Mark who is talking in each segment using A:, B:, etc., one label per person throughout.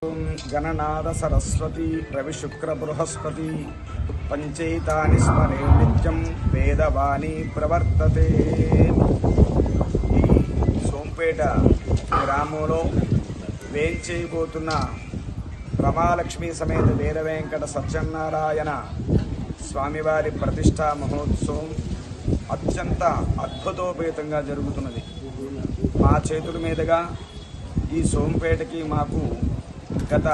A: गणनाथ सरस्वती रवि शुक्र बृहस्पति पंचैतानि स्मरे नित्यं वेदवाणी प्रवर्तते। ఈ సోంపేట గ్రామంలో వేంచేయబోతున్న రమాలక్ష్మి సమేత వీర వెంకట సత్యనారాయణ స్వామివారి ప్రతిష్టా మహోత్సవం అత్యంత అద్భుతోపేతంగా జరుగుతున్నది. మా చేతుల మీదుగా ఈ సోంపేటకి మాకు గత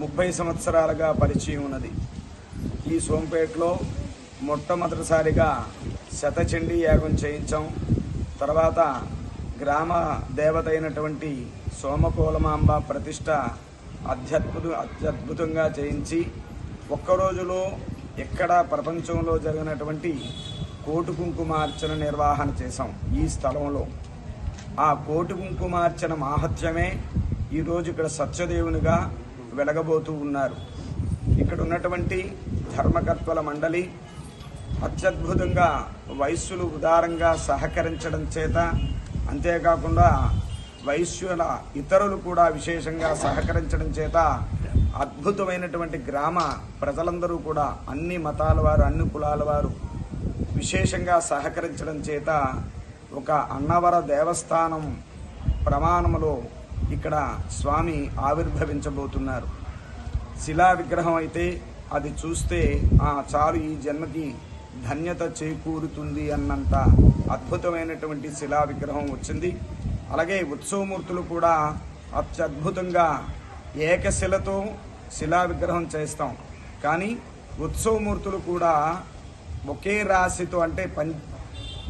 A: 30 సంవత్సరాలుగా పరిచయం ఉన్నది. ఈ సోంపేటలో మొట్టమొదటిసారిగా శతచండీ యాగం చేయించాం. తర్వాత గ్రామ దేవత అయినటువంటి సోమకోలమాంబ ప్రతిష్ట అత్యద్భుతంగా చేయించి ఒక్కరోజులో ఎక్కడ ప్రపంచంలో జరిగినటువంటి కోటి కుంకుమార్చన నిర్వహణ చేశాం ఈ స్థలంలో. ఆ కోటి కుంకుమార్చన మాహత్యమే ఈరోజు ఇక్కడ సత్యదేవునిగా వెలగబోతూ ఉన్నారు. ఇక్కడ ఉన్నటువంటి ధర్మకర్తల మండలి అత్యద్భుతంగా వైశ్యులు ఉదారంగా సహకరించడం చేత, అంతేకాకుండా వైశ్యుల ఇతరులు కూడా విశేషంగా సహకరించడం చేత అద్భుతమైనటువంటి గ్రామ ప్రజలందరూ కూడా అన్ని మతాల వారు, అన్ని కులాల వారు విశేషంగా సహకరించడం చేత ఒక అన్నవర దేవస్థానం ప్రమాణములో ఇక్కడ స్వామి ఆవిర్భవించబోతున్నారు. శిలా విగ్రహం అయితే అది చూస్తే చాలు ఈ జన్మకి ధన్యత చేకూరుతుంది అన్నంత అద్భుతమైనటువంటి శిలా విగ్రహం వచ్చింది. అలాగే ఉత్సవమూర్తులు కూడా అత్యద్భుతంగా ఏకశిలతో శిలా విగ్రహం చేస్తాం. కానీ ఉత్సవమూర్తులు కూడా ఒకే రాశితో అంటే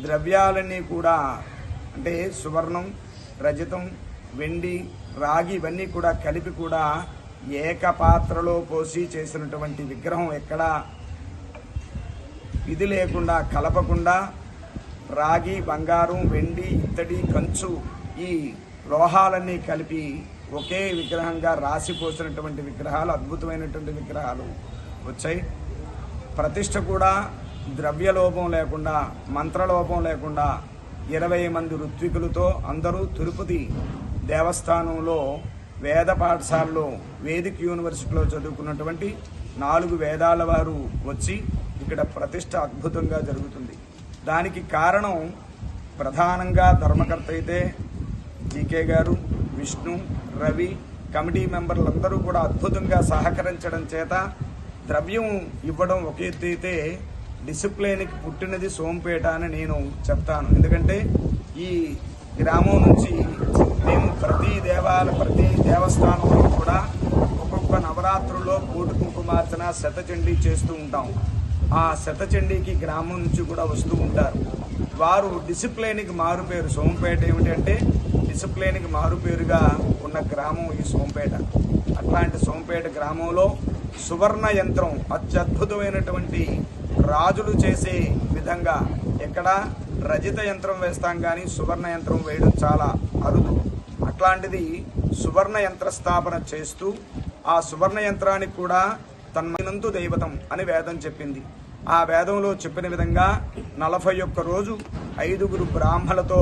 A: ద్రవ్యాలన్నీ కూడా అంటే సువర్ణం, రజతం, వెండి, రాగి ఇవన్నీ కూడా కలిపి కూడా ఏకపాత్రలో పోసి చేసినటువంటి విగ్రహం ఎక్కడా ఇది లేకుండా కలపకుండా రాగి, బంగారం, వెండి, ఇత్తడి, కంచు ఈ లోహాలన్నీ కలిపి ఒకే విగ్రహంగా రాసిపోసినటువంటి విగ్రహాలు, అద్భుతమైనటువంటి విగ్రహాలు వచ్చాయి. ప్రతిష్ఠ కూడా ద్రవ్యలోపం లేకుండా, మంత్రలోపం లేకుండా 20 మంది ఋత్వికులతో అందరూ తిరుపతి దేవస్థానంలో వేద పాఠశాలలో వేదిక యూనివర్సిటీలో చదువుకున్నటువంటి 4 వేదాల వారు వచ్చి ఇక్కడ ప్రతిష్ఠ అద్భుతంగా జరుగుతుంది. దానికి కారణం ప్రధానంగా ధర్మకర్త అయితే జీకే గారు, విష్ణు, రవి, కమిటీ మెంబర్లందరూ కూడా అద్భుతంగా సహకరించడం చేత ద్రవ్యం ఇవ్వడం ఒక ఎత్తు అయితే డిసిప్లిన్కి పుట్టినది సోంపేట అని నేను చెప్తాను. ఎందుకంటే ఈ గ్రామం నుంచి మేము ప్రతి దేవస్థానంలో కూడా ఒక్కొక్క నవరాత్రుల్లో కోటి కుంకుమార్చన, శతచండీ చేస్తూ ఉంటాం. ఆ శతచండీకి గ్రామం నుంచి కూడా వస్తూ ఉంటారు. వారు డిసిప్లిన్కి మారుపేరు. సోంపేట ఏమిటంటే డిసిప్లిన్కి మారుపేరుగా ఉన్న గ్రామం ఈ సోంపేట. అట్లాంటి సోంపేట గ్రామంలో సువర్ణ యంత్రం అత్యద్భుతమైనటువంటి రాజులు చేసే విధంగా ఎక్కడ రజిత యంత్రం వేస్తాం కానీ సువర్ణ యంత్రం వేయడం చాలా అరుదు. అట్లాంటిది సువర్ణ యంత్ర స్థాపన చేస్తూ ఆ సువర్ణ యంత్రానికి కూడా తన్మనంతు దైవతం అని వేదం చెప్పింది. ఆ వేదంలో చెప్పిన విధంగా 41 రోజు 5 బ్రాహ్మలతో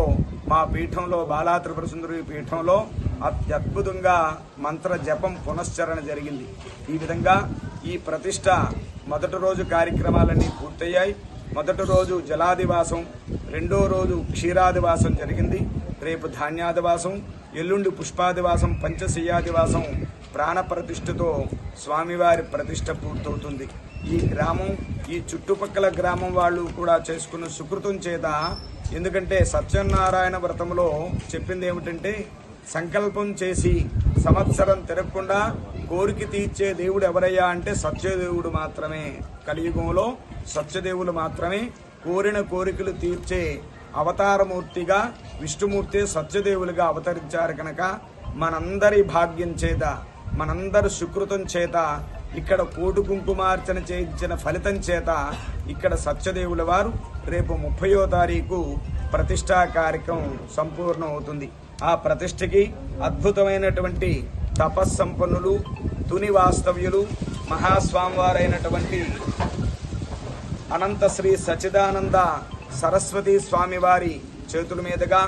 A: మా పీఠంలో బాలా త్రిపుర సుందరి పీఠంలో అత్యద్భుతంగా మంత్ర జపం పునశ్చరణ జరిగింది. ఈ విధంగా ఈ ప్రతిష్ట మొదటి రోజు కార్యక్రమాలన్నీ పూర్తయ్యాయి. మొదటి రోజు జలాదివాసం, రెండో రోజు క్షీరాదివాసం జరిగింది. రేపు ధాన్యాదివాసం, ఎల్లుండి పుష్పాదివాసం, పంచశయ్యాదివాసం ప్రాణప్రతిష్ఠతో స్వామివారి ప్రతిష్ట పూర్తవుతుంది. ఈ గ్రామం, ఈ చుట్టుపక్కల గ్రామం వాళ్ళు కూడా చేసుకున్న సుకృతం చేత, ఎందుకంటే సత్యనారాయణ వ్రతంలో చెప్పింది ఏమిటంటే సంకల్పం చేసి సంవత్సరం తిరగకుండా కోరిక తీర్చే దేవుడు ఎవరయ్యా అంటే సత్యదేవుడు మాత్రమే. కలియుగంలో సత్యదేవులు మాత్రమే కోరిన కోరికలు తీర్చే అవతారమూర్తిగా విష్ణుమూర్తి సత్యదేవులుగా అవతరించారు. కనుక మనందరి భాగ్యం చేత, మనందరి సుకృతం చేత, ఇక్కడ కోటి కుంకుమార్చన చేయించిన ఫలితం చేత ఇక్కడ సత్యదేవుల వారు రేపు 30వ తారీఖు ప్రతిష్టా కార్యక్రమం సంపూర్ణం అవుతుంది. ఆ ప్రతిష్టకి అద్భుతమైనటువంటి తపస్సంపన్నులు, తుని వాస్తవ్యులు, మహాస్వామివారైనటువంటి అనంత శ్రీ సచ్చిదానంద సరస్వతి స్వామివారి చేతుల మీదుగా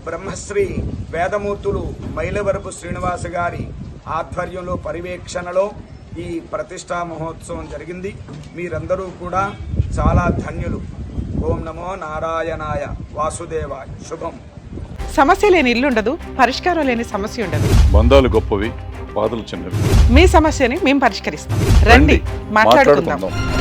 A: బ్రహ్మశ్రీ వేదమూర్తులు మైలవరపు శ్రీనివాస గారి ఆధ్వర్యంలో పర్యవేక్షణలో ఈ ప్రతిష్టా మహోత్సవం జరిగింది. మీరందరూ కూడా చాలా ధన్యులు. ఓం నమో నారాయణాయ వాసుదేవాయ. శుభం.
B: సమస్య లేని ఇల్లు ఉండదు, పరిష్కారం లేని సమస్య ఉండదు.
C: బంధాలు గొప్పవి, బాధలు చిన్నవి.
B: మీ సమస్యని మేము పరిష్కరిస్తాం. రండి, మాట్లాడుకుందాం.